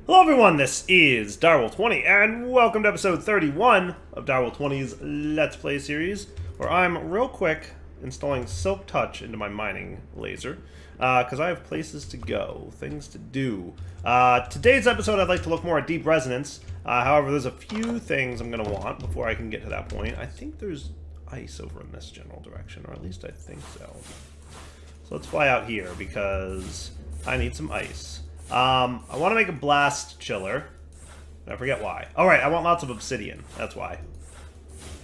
Hello everyone, this is Direwolf20, and welcome to episode 31 of Direwolf20's Let's Play series, where I'm real quick installing Silk Touch into my mining laser, because I have places to go, things to do. Today's episode I'd like to look more at Deep Resonance, however there's a few things I'm going to want before I can get to that point. I think there's ice over in this general direction, or at least I think so. So let's fly out here, because I need some ice. I want to make a blast chiller. I forget why. Oh, right, I want lots of obsidian. That's why.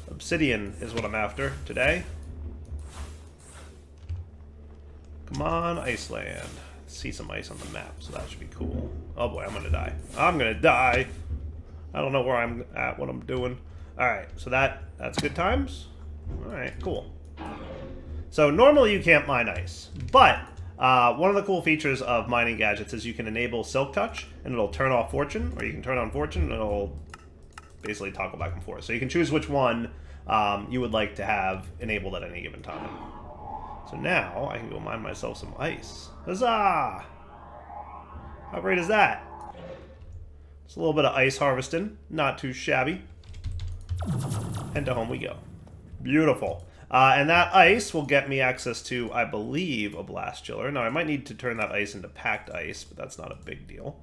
Obsidian is what I'm after today. Come on, Iceland. See some ice on the map, so that should be cool. Oh boy, I'm gonna die. I'm gonna die. I don't know where I'm at, what I'm doing. Alright, so that's good times. Alright, cool. So normally you can't mine ice, but one of the cool features of mining gadgets is you can enable Silk Touch, and it'll turn off Fortune, or you can turn on Fortune, and it'll basically toggle back and forth. So you can choose which one you would like to have enabled at any given time. So now, I can go mine myself some ice. Huzzah! How great is that? Just a little bit of ice harvesting, not too shabby. And to home we go. Beautiful. And that ice will get me access to, I believe, a blast chiller. Now, I might need to turn that ice into packed ice, but that's not a big deal.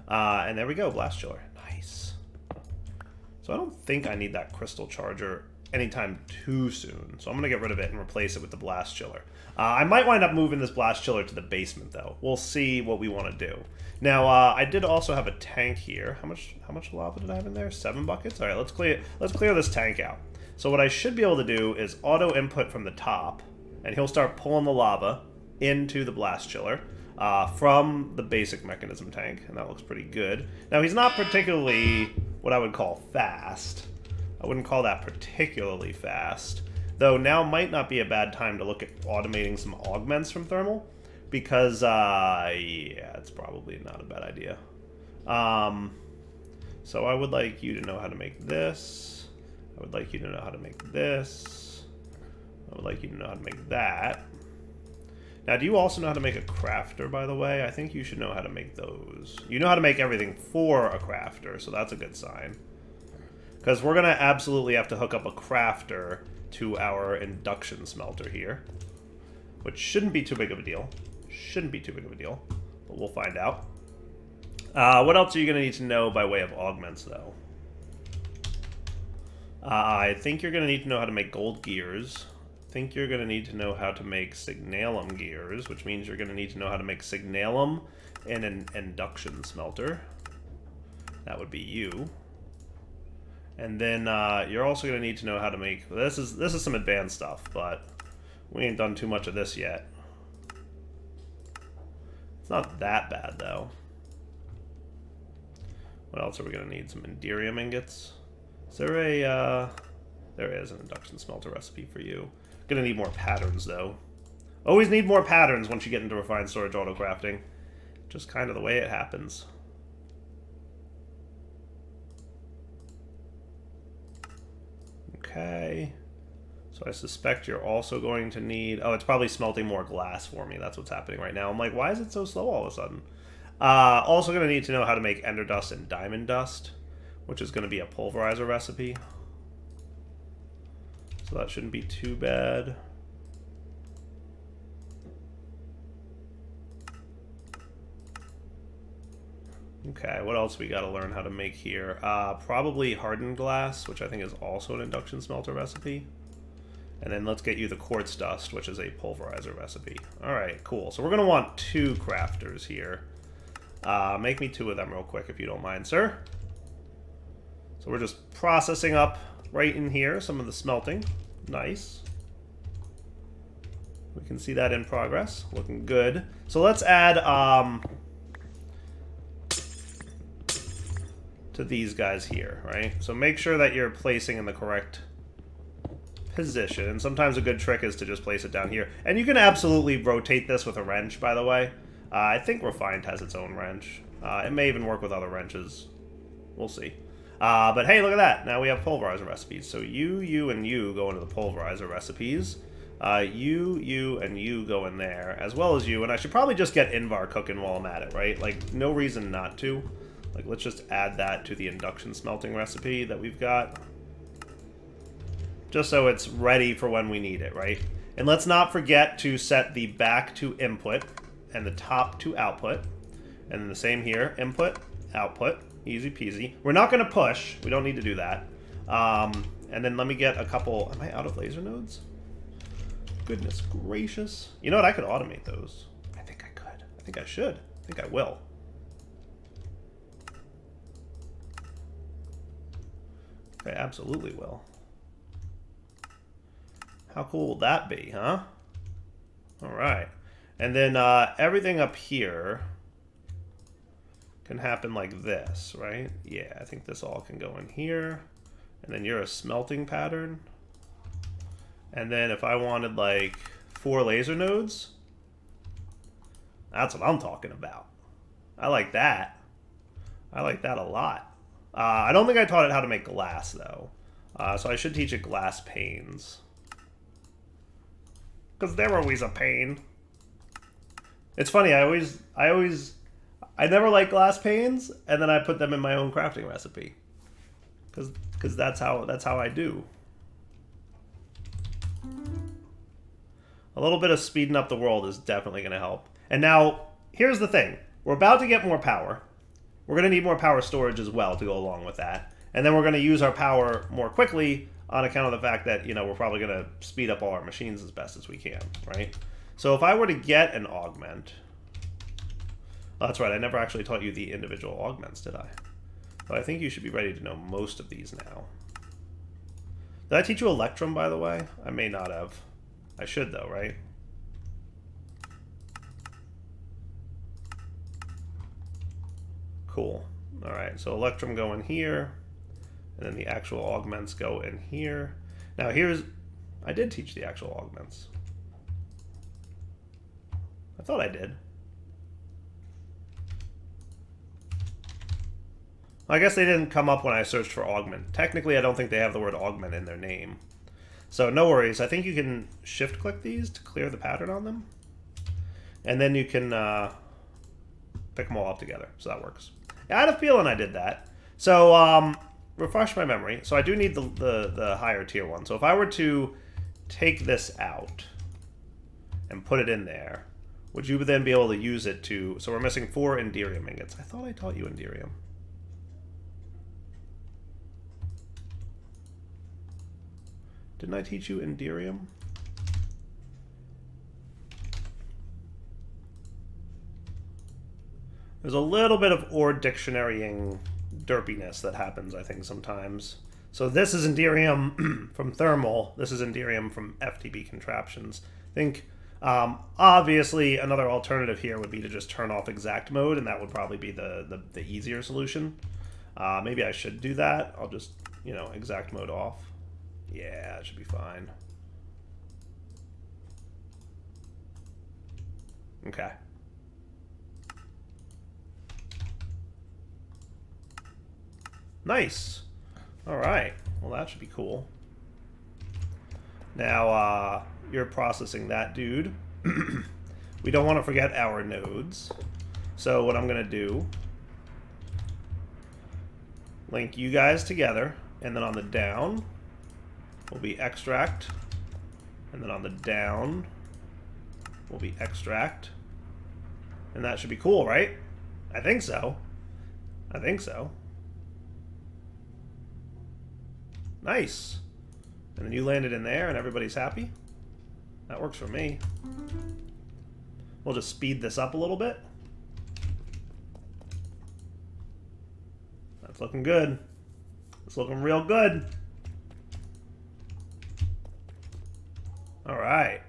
And there we go, blast chiller. Nice. So I don't think I need that crystal charger anytime too soon. So I'm going to get rid of it and replace it with the blast chiller. I might wind up moving this blast chiller to the basement, though. We'll see what we want to do. Now, I did also have a tank here. How much lava did I have in there? 7 buckets? All right, let's clear this tank out. So what I should be able to do is auto input from the top, and he'll start pulling the lava into the blast chiller from the basic mechanism tank, and that looks pretty good. Now he's not particularly what I would call fast. I wouldn't call that particularly fast, though now might not be a bad time to look at automating some augments from thermal, because yeah, it's probably not a bad idea. So I would like you to know how to make this. I would like you to know how to make this. I would like you to know how to make that. Now, do you also know how to make a crafter, by the way? I think you should know how to make those. You know how to make everything for a crafter, so that's a good sign. Because we're going to absolutely have to hook up a crafter to our induction smelter here. Which shouldn't be too big of a deal. Shouldn't be too big of a deal. But we'll find out. What else are you going to need to know by way of augments, though? I think you're going to need to know how to make gold gears. I think you're going to need to know how to make signalum gears, which means you're going to need to know how to make signalum in an induction smelter. That would be you. And then you're also going to need to know how to make... This is some advanced stuff, but we ain't done too much of this yet. It's not that bad, though. What else are we going to need? Some Enderium ingots. Is there a, there is an induction smelter recipe for you. Gonna need more patterns, though. Always need more patterns once you get into refined storage auto crafting. Just kind of the way it happens. Okay. So I suspect you're also going to need... Oh, it's probably smelting more glass for me. That's what's happening right now. I'm like, why is it so slow all of a sudden? Also gonna need to know how to make ender dust and diamond dust, which is going to be a pulverizer recipe. So that shouldn't be too bad. Okay, what else we got to learn how to make here? Probably Hardened Glass, which I think is also an induction smelter recipe. And then let's get you the quartz dust, which is a pulverizer recipe. Alright, cool. So we're going to want 2 crafters here. Make me 2 of them real quick, if you don't mind, sir. So we're just processing up right in here some of the smelting. Nice. We can see that in progress. Looking good. So let's add to these guys here, right? So make sure that you're placing in the correct position. And sometimes a good trick is to just place it down here. And you can absolutely rotate this with a wrench, by the way. I think Refined has its own wrench. It may even work with other wrenches. We'll see. But hey, look at that. Now we have pulverizer recipes. So you, and you go into the pulverizer recipes. You, and you go in there, as well as you. And I should probably just get Invar cooking while I'm at it, right? Like, no reason not to. Like, let's just add that to the induction smelting recipe that we've got. Just so it's ready for when we need it, right? And let's not forget to set the back to input and the top to output. And then the same here, input, output, easy peasy. We're not going to push. We don't need to do that. And then let me get a couple... Am I out of laser nodes? Goodness gracious. You know what? I could automate those. I think I could. I think I should. I think I will. I absolutely will. How cool will that be, huh? Alright. And then everything up here can happen like this, right? Yeah, I think this all can go in here. And then you're a smelting pattern. And then if I wanted like 4 laser nodes, that's what I'm talking about. I like that. I like that a lot. I don't think I taught it how to make glass though. So I should teach it glass panes. Because they're always a pain. It's funny, I never liked glass panes, and then I put them in my own crafting recipe. Because that's how I do. A little bit of speeding up the world is definitely going to help. And now, here's the thing. We're about to get more power. We're going to need more power storage as well to go along with that. And then we're going to use our power more quickly on account of the fact that, you know, we're probably going to speed up all our machines as best as we can, right? So if I were to get an augment... Oh, that's right, I never actually taught you the individual augments, did I? But I think you should be ready to know most of these now. Did I teach you Electrum, by the way? I may not have. I should, though, right? Cool. Alright, so Electrum go in here, and then the actual augments go in here. Now here's... I did teach the actual augments. I thought I did. I guess they didn't come up when I searched for augment. Technically, I don't think they have the word augment in their name. So no worries. I think you can shift-click these to clear the pattern on them. And then you can pick them all up together. So that works. I had a feeling I did that. So refresh my memory. So I do need the higher tier one. So if I were to take this out and put it in there, would you then be able to use it to... So we're missing 4 Enderium ingots. I thought I taught you Enderium. Didn't I teach you Enderium? There's a little bit of ore dictionarying derpiness that happens, I think, sometimes. So this is Enderium from Thermal. This is Enderium from FTB Contraptions. I think, obviously, another alternative here would be to just turn off exact mode, and that would probably be the easier solution. Maybe I should do that. I'll just, you know, exact mode off. Yeah, it should be fine. Okay. Nice. All right. Well, that should be cool. Now, you're processing that, dude. We don't want to forget our nodes. So what I'm going to do, link you guys together, and then on the down will be extract, and then on the down will be extract, and that should be cool, right? I think so. I think so. Nice. And then you landed in there and everybody's happy. That works for me. We'll just speed this up a little bit. That's looking good. It's looking real good. All right.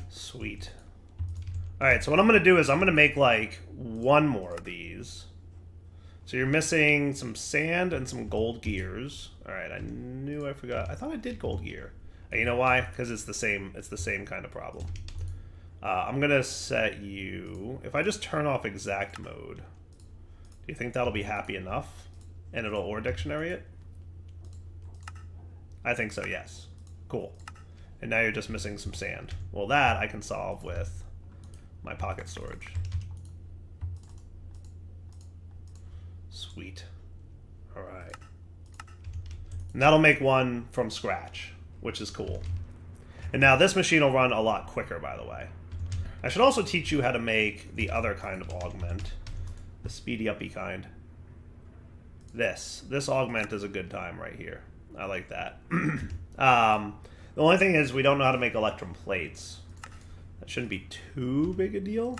Sweet. All right, so what I'm going to do is I'm going to make like 1 more of these. So you're missing some sand and some gold gears. All right, I knew I forgot. I thought I did gold gear. And you know why? Because it's the same kind of problem. I'm going to set you... If I just turn off exact mode, do you think that'll be happy enough? And it'll ore dictionary it? I think so, yes. Cool. And now you're just missing some sand. Well, that I can solve with my pocket storage. Sweet. Alright. And that'll make one from scratch, which is cool. And now this machine will run a lot quicker, by the way. I should also teach you how to make the other kind of augment. The speedy uppy kind. This augment is a good time right here. I like that. The only thing is we don't know how to make electrum plates. That shouldn't be too big a deal.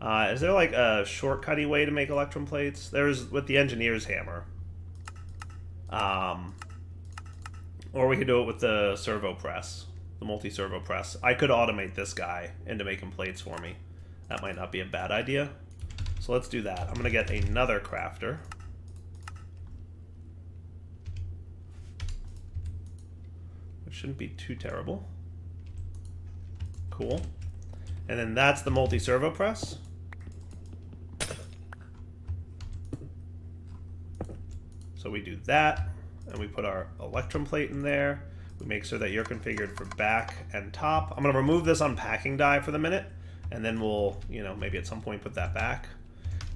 Is there like a shortcutty way to make electrum plates? There's with the engineer's hammer. Or we could do it with the servo press, the multi-servo press. I could automate this guy into making plates for me. That might not be a bad idea. So let's do that. I'm going to get another crafter. Which shouldn't be too terrible. Cool. And then that's the multi-servo press. So we do that, and we put our electrum plate in there. We make sure that you're configured for back and top. I'm going to remove this unpacking die for the minute, and then we'll, you know, maybe at some point put that back.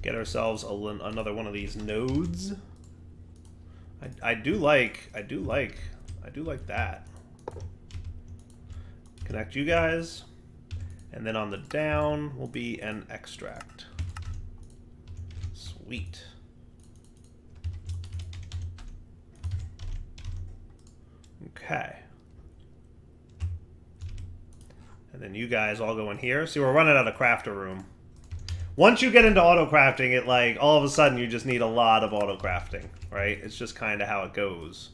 Get ourselves another one of these nodes. I do like that. Connect you guys, and then on the down will be an extract. Sweet. Okay. And then you guys all go in here. See, we're running out of crafter room. Once you get into auto crafting, it like all of a sudden you just need a lot of auto crafting, right? It's just kind of how it goes.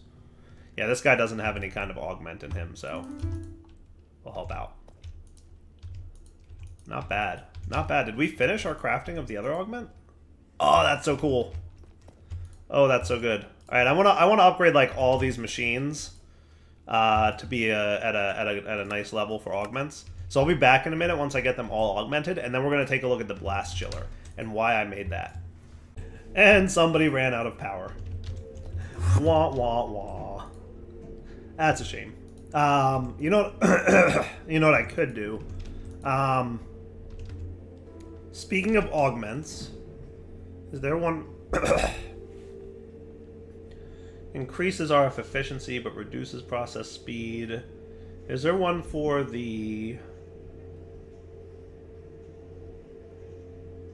Yeah, this guy doesn't have any kind of augment in him, so we'll help out. Not bad. Not bad. Did we finish our crafting of the other augment? Oh, that's so cool. Oh, that's so good. All right, I want to upgrade like all these machines to be at a nice level for augments. So I'll be back in a minute once I get them all augmented, and then we're going to take a look at the blast chiller and why I made that. And somebody ran out of power. Wah, wah, wah. That's a shame. You know, you know what I could do? Speaking of augments, is there one... Increases RF efficiency but reduces process speed. Is there one for the...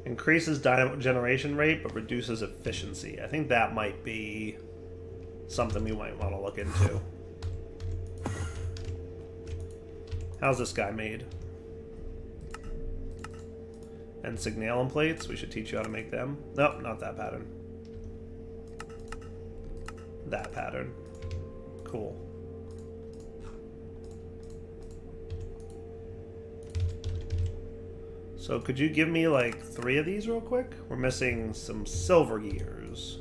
Increases dynamo generation rate but reduces efficiency? I think that might be something we might want to look into. How's this guy made? And signalum plates, we should teach you how to make them. Nope, not that pattern. That pattern. Cool. So could you give me like 3 of these real quick? We're missing some silver gears.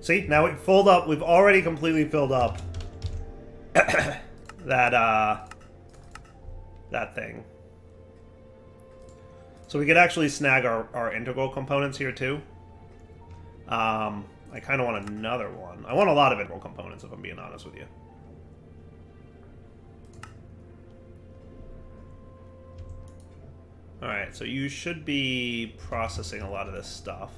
See, now we've filled up, we've already completely filled up that thing. So we could actually snag our integral components here too. I kind of want another one. I want a lot of integral components if I'm being honest with you. Alright, so you should be processing a lot of this stuff.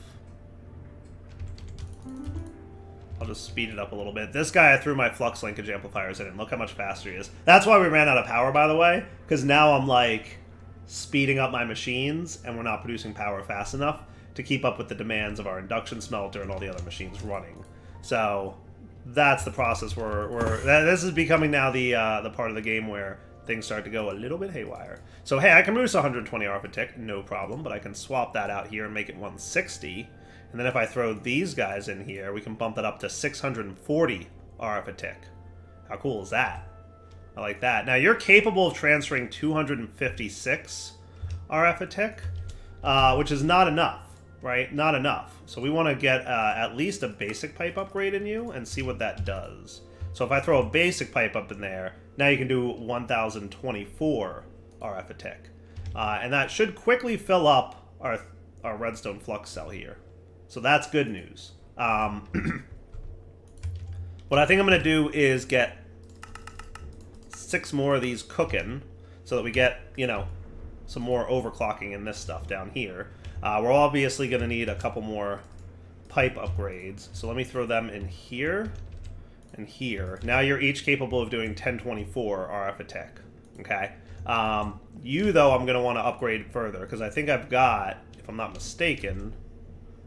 I'll just speed it up a little bit. This guy, I threw my flux linkage amplifiers in, and look how much faster he is. That's why we ran out of power, by the way, because now I'm like speeding up my machines, and we're not producing power fast enough to keep up with the demands of our induction smelter and all the other machines running. So that's the process. This is becoming now the part of the game where things start to go a little bit haywire. So hey, I can produce 120 RF a tick, no problem, but I can swap that out here and make it 160. And then if I throw these guys in here, we can bump it up to 640 RF a tick. How cool is that? I like that. Now, you're capable of transferring 256 RF a tick, which is not enough, right? Not enough. So we want to get at least a basic pipe upgrade in you and see what that does. So if I throw a basic pipe up in there, now you can do 1024 RF a tick. And that should quickly fill up our redstone flux cell here. So that's good news. What I think I'm going to do is get 6 more of these cooking so that we get, you know, some more overclocking in this stuff down here. We're obviously going to need a couple more pipe upgrades. So let me throw them in here and here. Now you're each capable of doing 1024 RF attack. Okay. You, though, I'm going to want to upgrade further because I think I've got, if I'm not mistaken,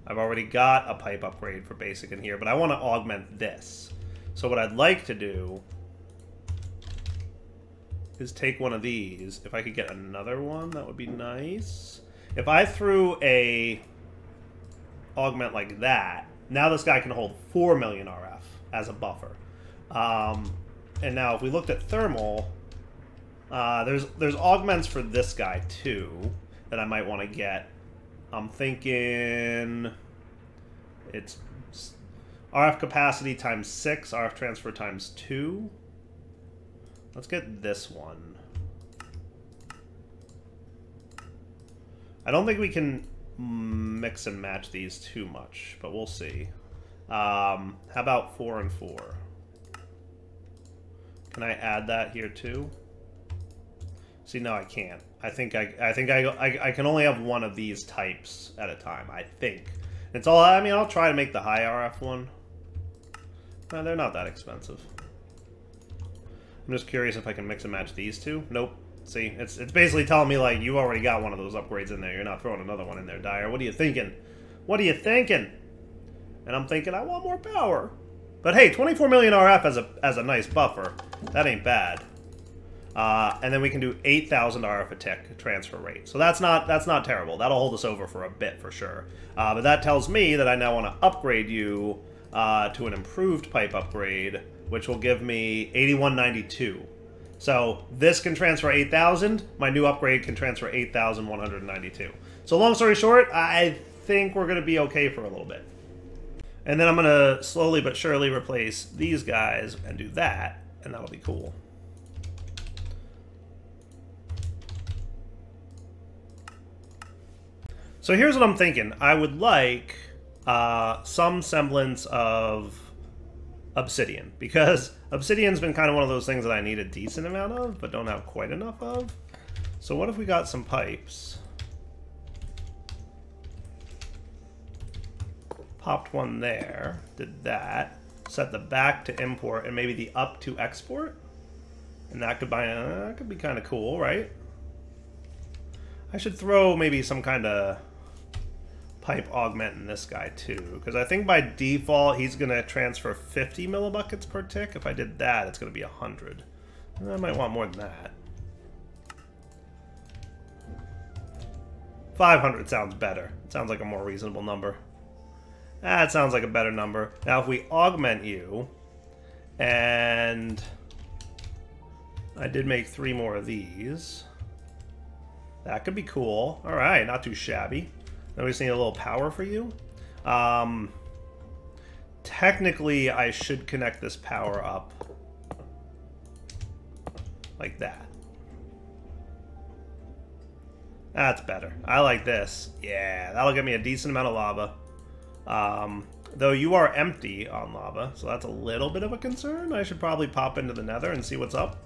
I've already got a pipe upgrade for basic in here, but I want to augment this. So what I'd like to do is take one of these. If I could get another one, that would be nice. If I threw a augment like that, now this guy can hold 4 million RF as a buffer. And now if we looked at thermal, there's augments for this guy too that I might want to get. I'm thinking it's RF capacity times 6, RF transfer times 2. Let's get this one. I don't think we can mix and match these too much, but we'll see. How about 4 and 4? Can I add that here too? See, no, I can't. I think I can only have one of these types at a time. I think it's all. I mean, I'll try to make the high RF one. No, they're not that expensive. I'm just curious if I can mix and match these two. Nope. See, it's basically telling me, like, you already got one of those upgrades in there. You're not throwing another one in there, Dyer. What are you thinking? What are you thinking? And I'm thinking, I want more power. But hey, 24 million RF as a nice buffer. That ain't bad. And then we can do 8,000 RF attack transfer rate. So that's not terrible. That'll hold us over for a bit for sure. But that tells me that I now want to upgrade you to an improved pipe upgrade, which will give me 8192. So this can transfer 8,000. My new upgrade can transfer 8,192. So long story short, I think we're going to be okay for a little bit. And then I'm going to slowly but surely replace these guys and do that, and that'll be cool. So here's what I'm thinking. I would like some semblance of obsidian, because obsidian's been kind of one of those things that I need a decent amount of, but don't have quite enough of. So what if we got some pipes? Popped one there, did that, set the back to import, and maybe the up to export? And that could be kind of cool, right? I should throw maybe some kind of pipe augment in this guy too, because I think by default he's going to transfer 50 millibuckets per tick. If I did that, it's going to be 100. And I might want more than that. 500 sounds better. It sounds like a more reasonable number. That sounds like a better number. Now if we augment you, and I did make 3 more of these, that could be cool. Alright, not too shabby. Then we just need a little power for you. Technically, I should connect this power up like that. That's better. I like this. Yeah, that'll get me a decent amount of lava. Though you are empty on lava, so that's a little bit of a concern. I should probably pop into the nether and see what's up.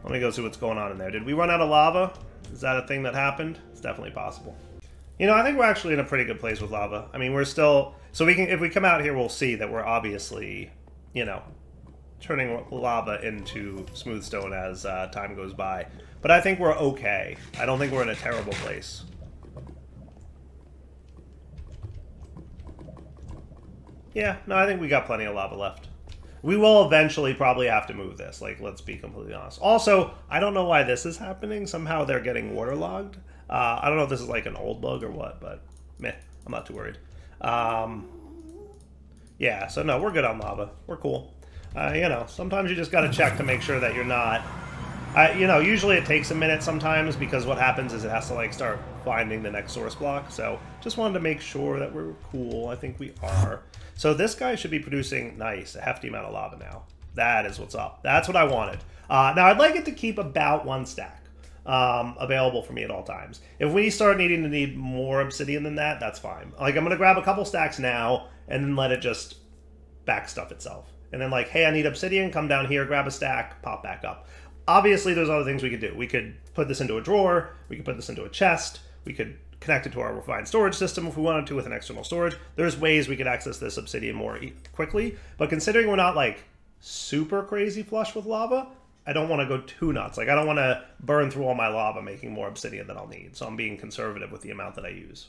Let me go see what's going on in there. Did we run out of lava? Is that a thing that happened? It's definitely possible. You know, I think we're actually in a pretty good place with lava. I mean, we're still... So we can, if we come out here, we'll see that we're obviously, you know, turning lava into smooth stone as time goes by. But I think we're okay. I don't think we're in a terrible place. Yeah, no, I think we got plenty of lava left. We will eventually probably have to move this, like, let's be completely honest. Also, I don't know why this is happening. Somehow they're getting waterlogged. I don't know if this is like an old bug or what, but meh, I'm not too worried. Yeah, so no, we're good on lava. We're cool. You know, sometimes you just gotta check to make sure that you're not... you know, usually it takes a minute sometimes, because what happens is it has to, like, start finding the next source block. So just wanted to make sure that we're cool. I think we are. So this guy should be producing, nice, a hefty amount of lava now. That is what's up. That's what I wanted. Now, I'd like it to keep about 1 stack available for me at all times. If we start needing to need more obsidian than that, that's fine. Like, I'm going to grab a couple stacks now and then let it just back stuff itself. and then like, hey, I need obsidian, come down here, grab a stack, pop back up. Obviously, there's other things we could do. We could put this into a drawer, we could put this into a chest, we could connect it to our refined storage system if we wanted to with an external storage. There's ways we could access this obsidian more quickly, but considering we're not like super crazy flush with lava, I don't want to go too nuts. Like, I don't want to burn through all my lava making more obsidian than I'll need, so I'm being conservative with the amount that I use.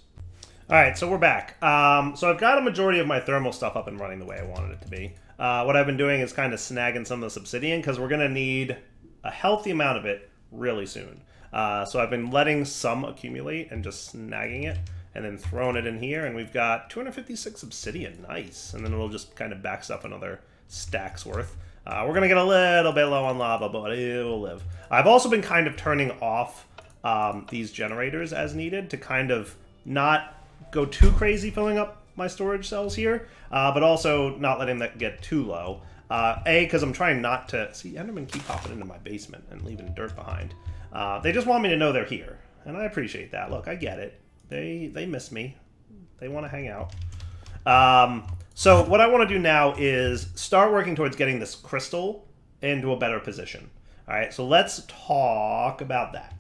Alright, so we're back. So I've got a majority of my thermal stuff up and running the way I wanted it to be. What I've been doing is kind of snagging some of this obsidian, because we're going to need a healthy amount of it really soon. So I've been letting some accumulate and just snagging it, and then throwing it in here, and we've got 256 obsidian. Nice. And then it'll just kind of back stuff another stack's worth. We're going to get a little bit low on lava, but it will live. I've also been kind of turning off these generators as needed to kind of not go too crazy filling up my storage cells here, but also not letting that get too low. Because I'm trying not to... See, Endermen keep popping into my basement and leaving dirt behind. They just want me to know they're here, and I appreciate that. Look, I get it. They miss me. They want to hang out. So what I want to do now is start working towards getting this crystal into a better position. All right, so let's talk about that.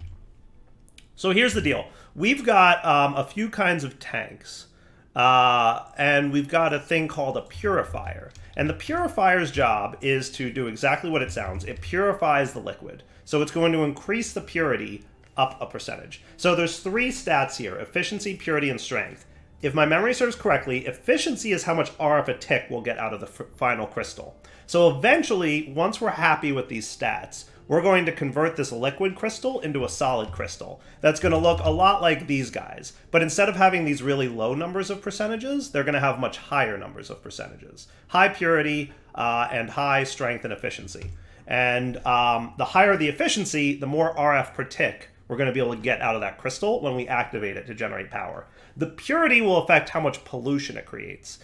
So here's the deal. We've got a few kinds of tanks, and we've got a thing called a purifier. And the purifier's job is to do exactly what it sounds. It purifies the liquid. So it's going to increase the purity up a percentage. So there's 3 stats here: efficiency, purity, and strength. If my memory serves correctly, efficiency is how much RF a tick will get out of the final crystal. So eventually, once we're happy with these stats, we're going to convert this liquid crystal into a solid crystal. That's going to look a lot like these guys. But instead of having these really low numbers of percentages, they're going to have much higher numbers of percentages. High purity and high strength and efficiency. And the higher the efficiency, the more RF per tick we're going to be able to get out of that crystal when we activate it to generate power. The purity will affect how much pollution it creates.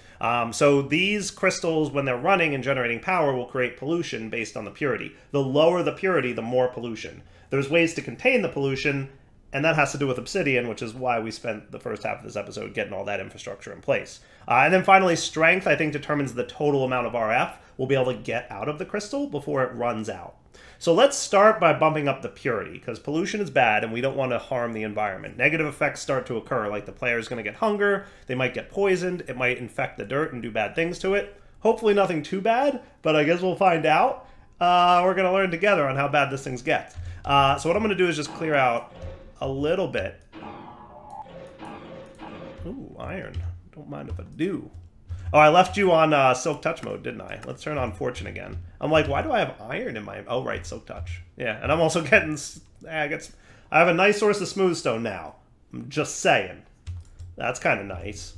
So these crystals, when they're running and generating power, will create pollution based on the purity. The lower the purity, the more pollution. There's ways to contain the pollution, and that has to do with obsidian, which is why we spent the first half of this episode getting all that infrastructure in place. And then finally, strength, I think, determines the total amount of RF we'll be able to get out of the crystal before it runs out. So let's start by bumping up the purity, because pollution is bad and we don't want to harm the environment. Negative effects start to occur, like the player's going to get hunger, they might get poisoned, it might infect the dirt and do bad things to it. Hopefully nothing too bad, but I guess we'll find out. We're going to learn together on how bad this thing gets. So what I'm going to do is just clear out a little bit. Ooh, iron. Don't mind if I do. Oh, I left you on Silk Touch mode, didn't I? Let's turn on Fortune again. I'm like, why do I have iron in my... Oh, right, Silk Touch. Yeah, and I'm also getting... I have a nice source of smooth stone now. I'm just saying. That's kind of nice.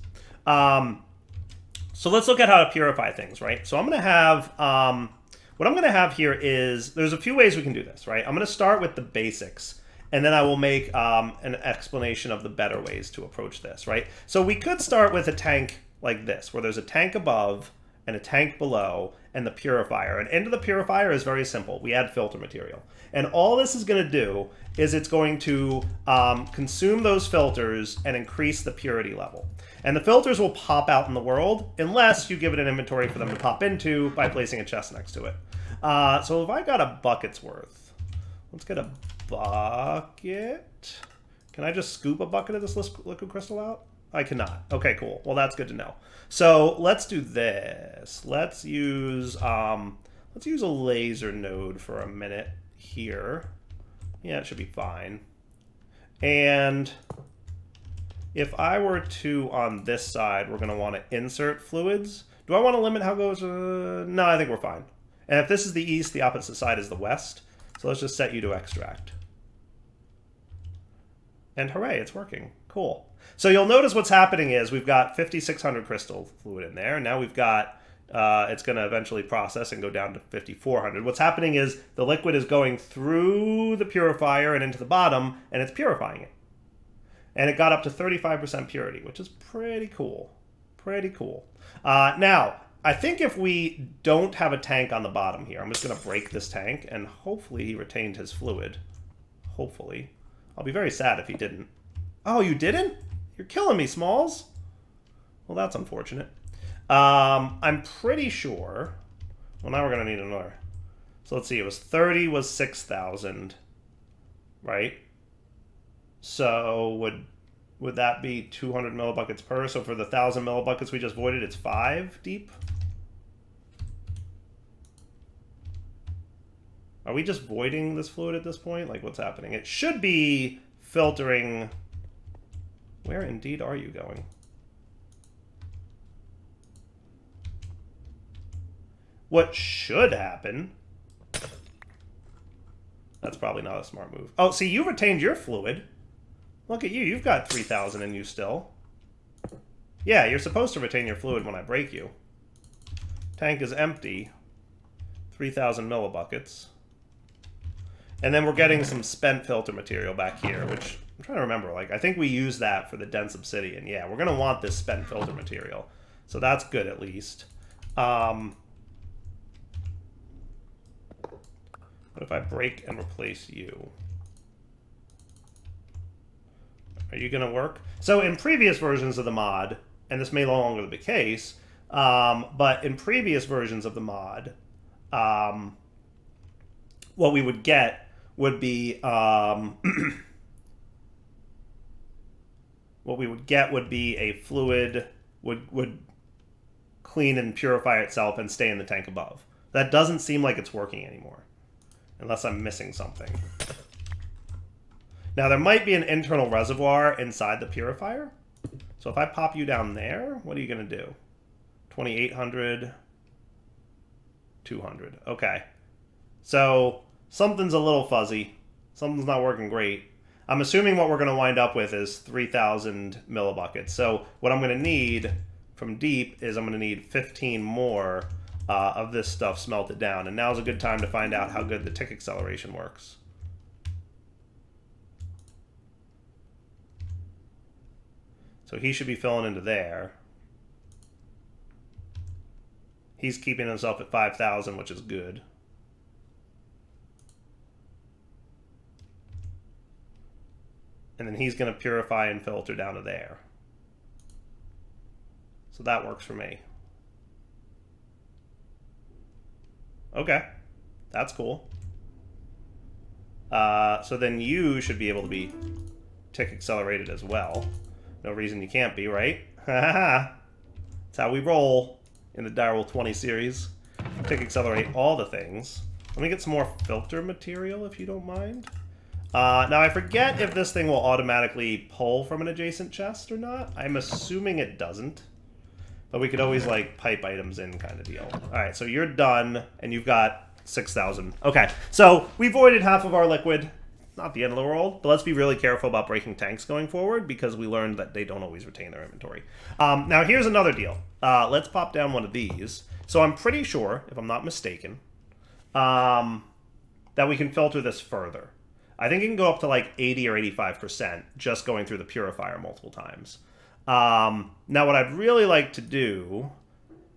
So let's look at how to purify things, right? So I'm going to have... what I'm going to have here is... There's a few ways we can do this, right? I'm going to start with the basics, and then I will make an explanation of the better ways to approach this, right? So we could start with a tank like this, where there's a tank above and a tank below and the purifier. And into the purifier is very simple. We add filter material. And all this is going to do is it's going to consume those filters and increase the purity level. And the filters will pop out in the world unless you give it an inventory for them to pop into by placing a chest next to it. So if I got a bucket's worth, let's get a bucket. Can I just scoop a bucket of this liquid crystal out? I cannot. Okay, cool. Well, that's good to know. So let's do this. Let's use a laser node for a minute here. Yeah, it should be fine. And if I were to, on this side, we're going to want to insert fluids. Do I want to limit how it goes? No, I think we're fine. And if this is the east, the opposite side is the west. So let's just set you to extract. And hooray, it's working. Cool. So you'll notice what's happening is we've got 5,600 crystal fluid in there. And now we've got, it's going to eventually process and go down to 5,400. What's happening is the liquid is going through the purifier and into the bottom, and it's purifying it. And it got up to 35% purity, which is pretty cool. Pretty cool. Now, I think if we don't have a tank on the bottom here, I'm just going to break this tank, and hopefully he retained his fluid. Hopefully. I'll be very sad if he didn't. Oh, you didn't? You're killing me, Smalls. Well, that's unfortunate. I'm pretty sure Well, now we're going to need another. So let's see. It was 30 was 6,000, right? So would that be 200 millibuckets per? So for the 1,000 millibuckets we just voided, it's 5 deep? Are we just voiding this fluid at this point? Like, what's happening? It should be filtering... Where indeed are you going? What should happen... That's probably not a smart move. Oh, see, you retained your fluid. Look at you. You've got 3,000 in you still. Yeah, you're supposed to retain your fluid when I break you. Tank is empty. 3,000 millibuckets. And then we're getting some spent filter material back here, which I'm trying to remember. Like, I think we use that for the dense obsidian. Yeah, we're going to want this spent filter material. So that's good, at least. What if I break and replace you? Are you going to work? So in previous versions of the mod, and this may no longer be the case, but in previous versions of the mod, what we would get would be what we would get would be a fluid would clean and purify itself and stay in the tank above. That doesn't seem like it's working anymore, unless I'm missing something. Now there might be an internal reservoir inside the purifier. So if I pop you down there, what are you going to do? 2,800, 200. Okay. So something's a little fuzzy. Something's not working great. I'm assuming what we're going to wind up with is 3,000 millibuckets. So what I'm going to need from deep is I'm going to need 15 more of this stuff smelted down. And now's a good time to find out how good the tick acceleration works. So he should be filling into there. He's keeping himself at 5,000, which is good. And then he's going to purify and filter down to there. So that works for me. Okay. That's cool. So then you should be able to be tick accelerated as well. No reason you can't be, right? That's how we roll in the Direwolf 20 series. Tick accelerate all the things. Let me get some more filter material, if you don't mind. Now, I forget if this thing will automatically pull from an adjacent chest or not. I'm assuming it doesn't. But we could always, like, pipe items in kind of deal. Alright, so you're done, and you've got 6,000. Okay, so we voided half of our liquid. Not the end of the world, but let's be really careful about breaking tanks going forward, because we learned that they don't always retain their inventory. Now, here's another deal. Let's pop down one of these. So I'm pretty sure, if I'm not mistaken, that we can filter this further. I think it can go up to like 80 or 85% just going through the purifier multiple times. Now, what I'd really like to do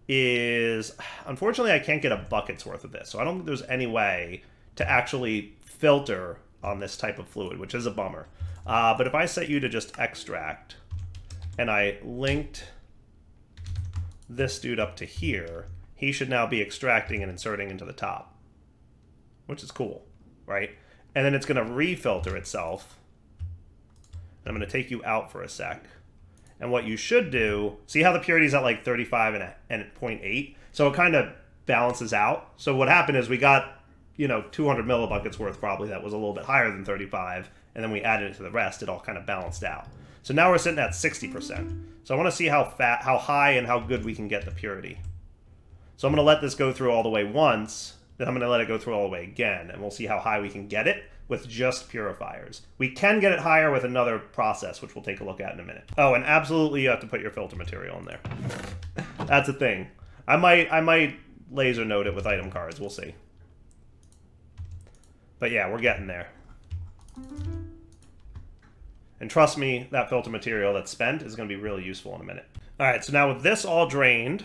is, unfortunately, I can't get a bucket's worth of this, so I don't think there's any way to actually filter on this type of fluid, which is a bummer. But if I set you to just extract, and I linked this dude up to here, he should now be extracting and inserting into the top, which is cool, right? And then it's going to refilter itself. And I'm going to take you out for a sec. And what you should do, see how the purity is at like 35 and 0.8? So it kind of balances out. So what happened is we got, you know, 200 millibuckets worth probably that was a little bit higher than 35. And then we added it to the rest. It all kind of balanced out. So now we're sitting at 60%. So I want to see how high and how good we can get the purity. So I'm going to let this go through all the way once. Then I'm going to let it go through all the way again, and we'll see how high we can get it with just purifiers. We can get it higher with another process, which we'll take a look at in a minute. Oh, and absolutely you have to put your filter material in there. That's a thing. I might laser note it with item cards. We'll see. But yeah, we're getting there. And trust me, that filter material that's spent is going to be really useful in a minute. All right, so now with this all drained,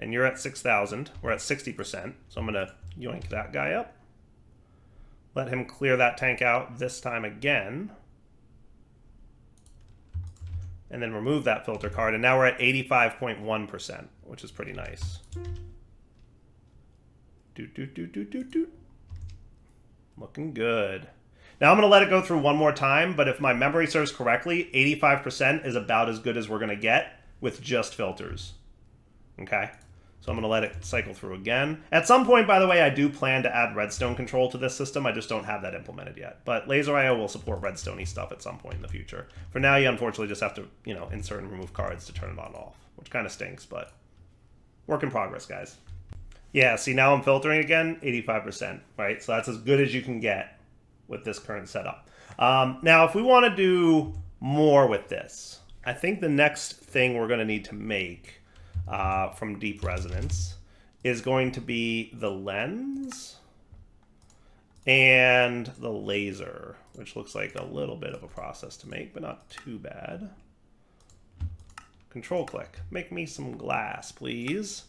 and you're at 6,000. We're at 60%. So I'm going to yoink that guy up. Let him clear that tank out this time again. And then remove that filter card. And now we're at 85.1%. which is pretty nice. Doot, doot, doot, doot, doot, doot. Looking good. Now I'm going to let it go through one more time, but if my memory serves correctly, 85% is about as good as we're going to get with just filters. Okay? So I'm going to let it cycle through again. At some point, by the way, I do plan to add redstone control to this system. I just don't have that implemented yet. But Laser IO will support redstone-y stuff at some point in the future. For now, you unfortunately just have to, you know, insert and remove cards to turn it on and off, which kind of stinks, but work in progress, guys. Yeah, see, now I'm filtering again, 85%, right? So that's as good as you can get with this current setup. Now, if we want to do more with this, I think the next thing we're going to need to make from Deep Resonance is going to be the lens and the laser, which looks like a little bit of a process to make, but not too bad. Control click. Make me some glass, please.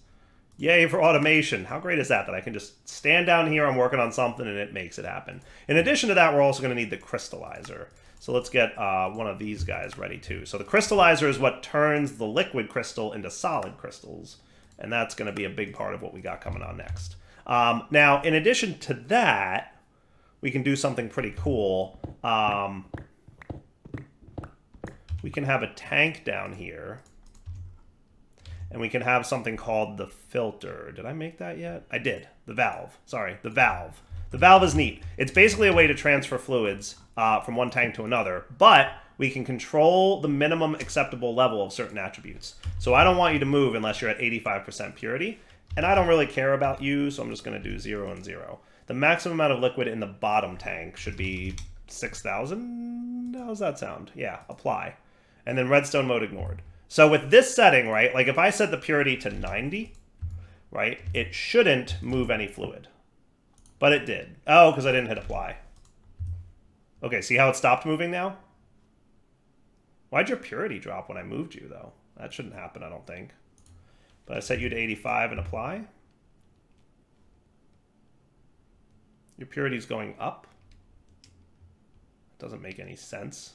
Yay for automation. How great is that? That I can just stand down here, I'm working on something, and it makes it happen. In addition to that, we're also going to need the Crystallizer. So let's get one of these guys ready too. So the Crystallizer is what turns the liquid crystal into solid crystals. And that's going to be a big part of what we got coming on next. Now, in addition to that, we can do something pretty cool. We can have a tank down here. And we can have something called the filter. Did I make that yet? I did. The valve. Sorry, the valve. The valve is neat. It's basically a way to transfer fluids from one tank to another, but we can control the minimum acceptable level of certain attributes. So I don't want you to move unless you're at 85% purity, and I don't really care about you, so I'm just going to do 0 and 0. The maximum amount of liquid in the bottom tank should be 6,000. How's that sound? Yeah, apply. And then redstone mode ignored. So with this setting, right, like if I set the purity to 90, right, it shouldn't move any fluid. But it did. Oh, because I didn't hit apply. Okay, see how it stopped moving now? Why'd your purity drop when I moved you, though? That shouldn't happen, I don't think. But I set you to 85 and apply. Your purity's going up. Doesn't make any sense.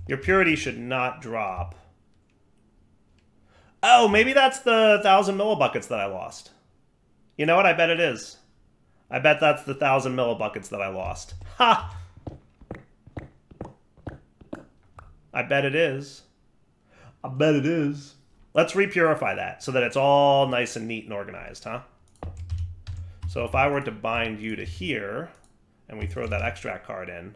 Your purity should not drop. Oh, maybe that's the 1,000 millibuckets that I lost. You know what? I bet it is. I bet that's the 1,000 millibuckets that I lost. Ha! I bet it is. I bet it is. Let's repurify that so that it's all nice and neat and organized, huh? So if I were to bind you to here, and we throw that extract card in,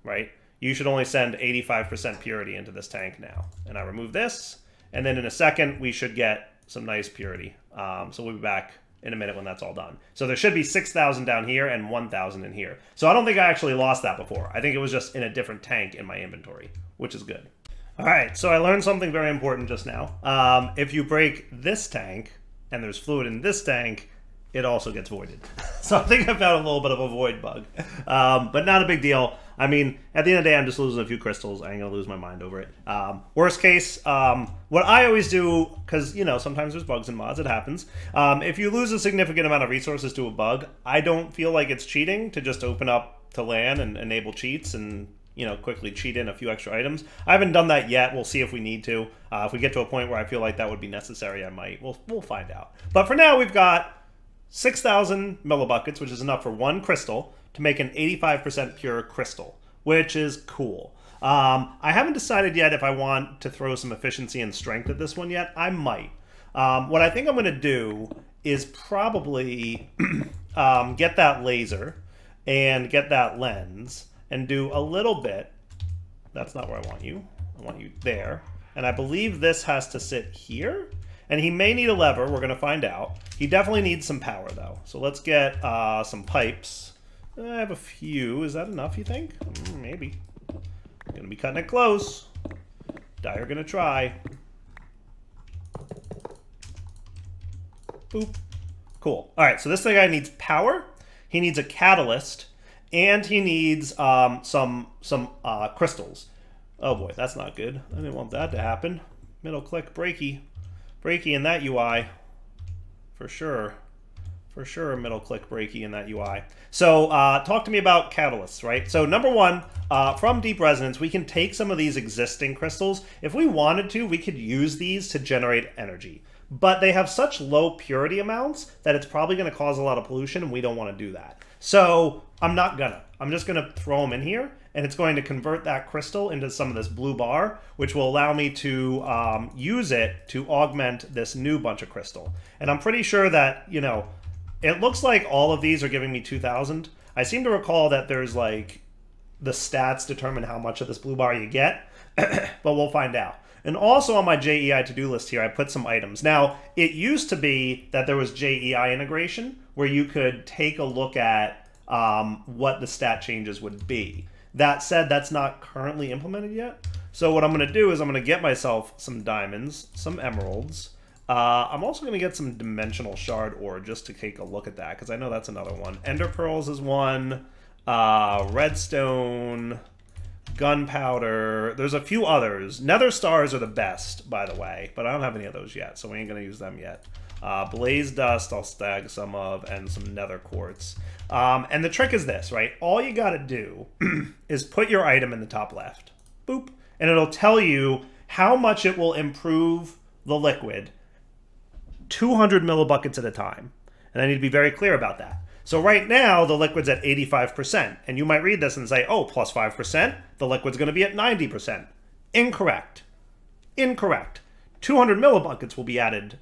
right? You should only send 85% purity into this tank now. And I remove this, and then in a second, we should get some nice purity. So we'll be back in a minute when that's all done. So there should be 6,000 down here and 1,000 in here. So I don't think I actually lost that before. I think it was just in a different tank in my inventory, which is good. All right, so I learned something very important just now. If you break this tank, and there's fluid in this tank, it also gets voided. So I think I found a little bit of a void bug. But not a big deal. I mean, at the end of the day, I'm just losing a few crystals. I ain't gonna lose my mind over it. Worst case, what I always do, because, you know, sometimes there's bugs in mods, it happens. If you lose a significant amount of resources to a bug, I don't feel like it's cheating to just open up to LAN and enable cheats and, you know, quickly cheat in a few extra items. I haven't done that yet. We'll see if we need to. If we get to a point where I feel like that would be necessary, I might. We'll find out. But for now, we've got 6,000 millibuckets, which is enough for one crystal to make an 85% pure crystal, which is cool. I haven't decided yet if I want to throw some efficiency and strength at this one yet. I might. What I think I'm going to do is probably get that laser and get that lens and do a little bit. That's not where I want you. I want you there. And I believe this has to sit here. And he may need a lever. We're going to find out. He definitely needs some power, though. So let's get some pipes. I have a few. Is that enough, you think? Maybe. Going to be cutting it close. Dyer going to try. Boop. Cool. All right, so this guy needs power. He needs a catalyst. And he needs some crystals. Oh, boy, that's not good. I didn't want that to happen. Middle click, breaky. Breaky in that UI, for sure. For sure, middle click breaky in that UI. So talk to me about catalysts, right? So number one, from Deep Resonance, we can take some of these existing crystals. If we wanted to, we could use these to generate energy. But they have such low purity amounts that it's probably going to cause a lot of pollution, and we don't want to do that. So I'm not gonna. I'm just going to throw them in here, and it's going to convert that crystal into some of this blue bar, which will allow me to use it to augment this new bunch of crystal. And I'm pretty sure that, you know, it looks like all of these are giving me 2,000. I seem to recall that there's like the stats determine how much of this blue bar you get, but we'll find out. And also on my JEI to-do list here, I put some items. Now, it used to be that there was JEI integration where you could take a look at what the stat changes would be. That said, that's not currently implemented yet. So what I'm going to do is I'm going to get myself some diamonds, some emeralds. I'm also going to get some dimensional shard ore just to take a look at that, because I know that's another one. Ender pearls is one. Redstone, gunpowder. There's a few others. Nether stars are the best, by the way, but I don't have any of those yet, so we ain't going to use them yet. Blaze dust, I'll stag some of, and some nether quartz. And the trick is this, right? All you got to do is put your item in the top left. Boop. And it'll tell you how much it will improve the liquid 200 millibuckets at a time. And I need to be very clear about that. So right now, the liquid's at 85%. And you might read this and say, oh, plus 5%, the liquid's going to be at 90%. Incorrect. Incorrect. 200 millibuckets will be added,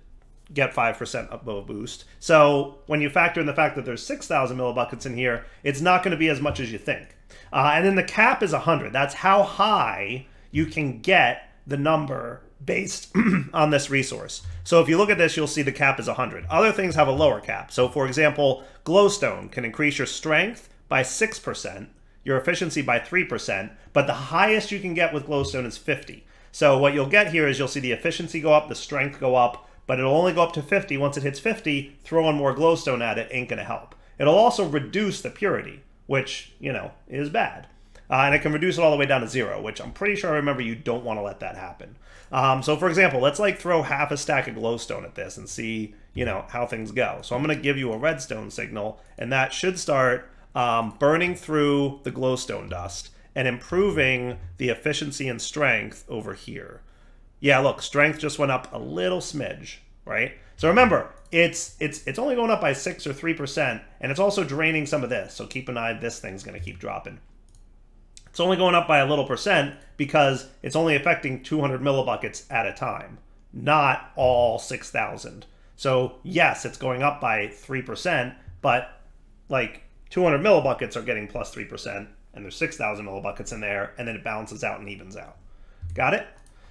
get 5% of a boost. So when you factor in the fact that there's 6,000 millibuckets in here, it's not going to be as much as you think. And then the cap is 100. That's how high you can get the number based on this resource. So if you look at this, you'll see the cap is 100. Other things have a lower cap. So for example, glowstone can increase your strength by 6%, your efficiency by 3%, but the highest you can get with glowstone is 50. So what you'll get here is you'll see the efficiency go up, the strength go up, but it'll only go up to 50. Once it hits 50, throwing more glowstone at it ain't gonna help. It'll also reduce the purity, which, you know, is bad. And it can reduce it all the way down to 0, which I'm pretty sure I remember you don't want to let that happen. So for example, let's like throw half a stack of glowstone at this and see, you know, how things go. So I'm going to give you a redstone signal, and that should start burning through the glowstone dust and improving the efficiency and strength over here. Yeah, look, strength just went up a little smidge, right? So remember, it's only going up by 6 or 3%, and it's also draining some of this. So keep an eye, this thing's going to keep dropping. It's only going up by a little percent because it's only affecting 200 millibuckets at a time, not all 6,000. So yes, it's going up by 3%, but like 200 millibuckets are getting plus 3%, and there's 6,000 millibuckets in there, and then it balances out and evens out. Got it?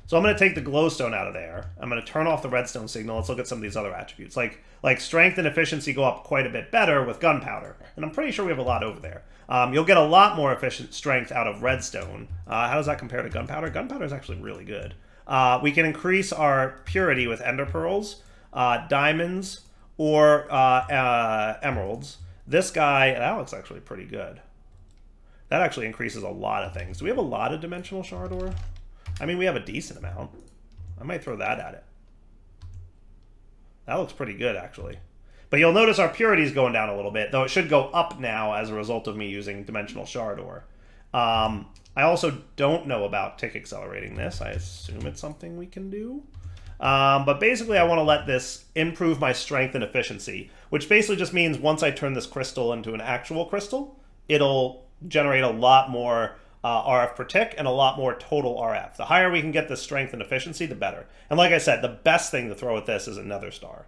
So I'm going to take the glowstone out of there. I'm going to turn off the redstone signal. Let's look at some of these other attributes. Like strength and efficiency go up quite a bit better with gunpowder. And I'm pretty sure we have a lot over there. You'll get a lot more efficient strength out of redstone. How does that compare to gunpowder? Gunpowder is actually really good. We can increase our purity with ender pearls, diamonds, or emeralds. This guy, that looks actually pretty good. That actually increases a lot of things. Do we have a lot of dimensional shard ore? I mean, we have a decent amount. I might throw that at it. That looks pretty good, actually. But you'll notice our purity is going down a little bit, though it should go up now as a result of me using dimensional shard ore. I also don't know about tick accelerating this. I assume it's something we can do. But basically, I want to let this improve my strength and efficiency, which basically just means once I turn this crystal into an actual crystal, it'll generate a lot more RF per tick and a lot more total RF. The higher we can get the strength and efficiency, the better. And like I said, the best thing to throw at this is a nether star.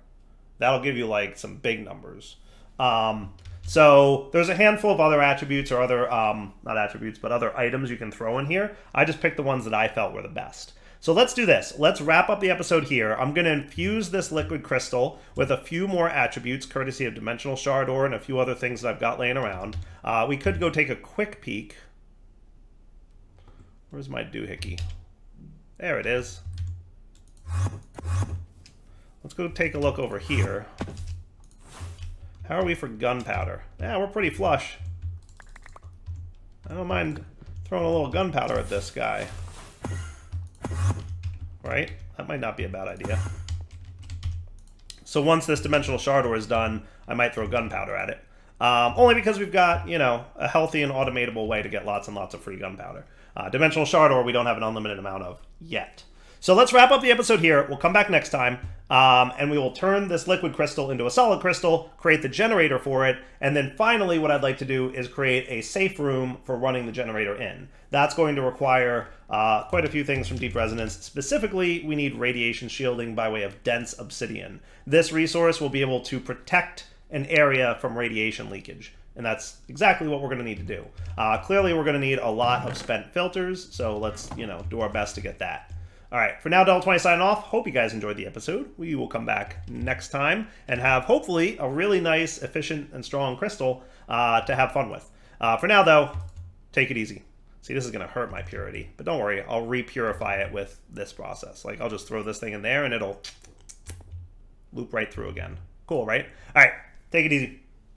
That'll give you like some big numbers. So there's a handful of other attributes or other, not attributes, but other items you can throw in here. I just picked the ones that I felt were the best. So let's do this. Let's wrap up the episode here. I'm going to infuse this liquid crystal with a few more attributes, courtesy of dimensional shard ore and a few other things that I've got laying around. We could go take a quick peek. Where's my doohickey? There it is. Let's go take a look over here. How are we for gunpowder? Yeah, we're pretty flush. I don't mind throwing a little gunpowder at this guy. Right? That might not be a bad idea. So once this dimensional shard ore is done, I might throw gunpowder at it. Only because we've got, you know, a healthy and automatable way to get lots and lots of free gunpowder. Dimensional shard ore we don't have an unlimited amount of yet. So let's wrap up the episode here. We'll come back next time, and we will turn this liquid crystal into a solid crystal, create the generator for it, and then finally what I'd like to do is create a safe room for running the generator in. That's going to require quite a few things from Deep Resonance. Specifically, we need radiation shielding by way of dense obsidian. This resource will be able to protect an area from radiation leakage. And that's exactly what we're going to need to do. Clearly, we're going to need a lot of spent filters, so let's, you know, do our best to get that. All right, for now, Del20 signing off. Hope you guys enjoyed the episode. We will come back next time and have, hopefully, a really nice, efficient, and strong crystal to have fun with. For now, though, take it easy. See, this is going to hurt my purity, but don't worry. I'll re-purify it with this process. Like, I'll just throw this thing in there, and it'll loop right through again. Cool, right? All right, take it easy.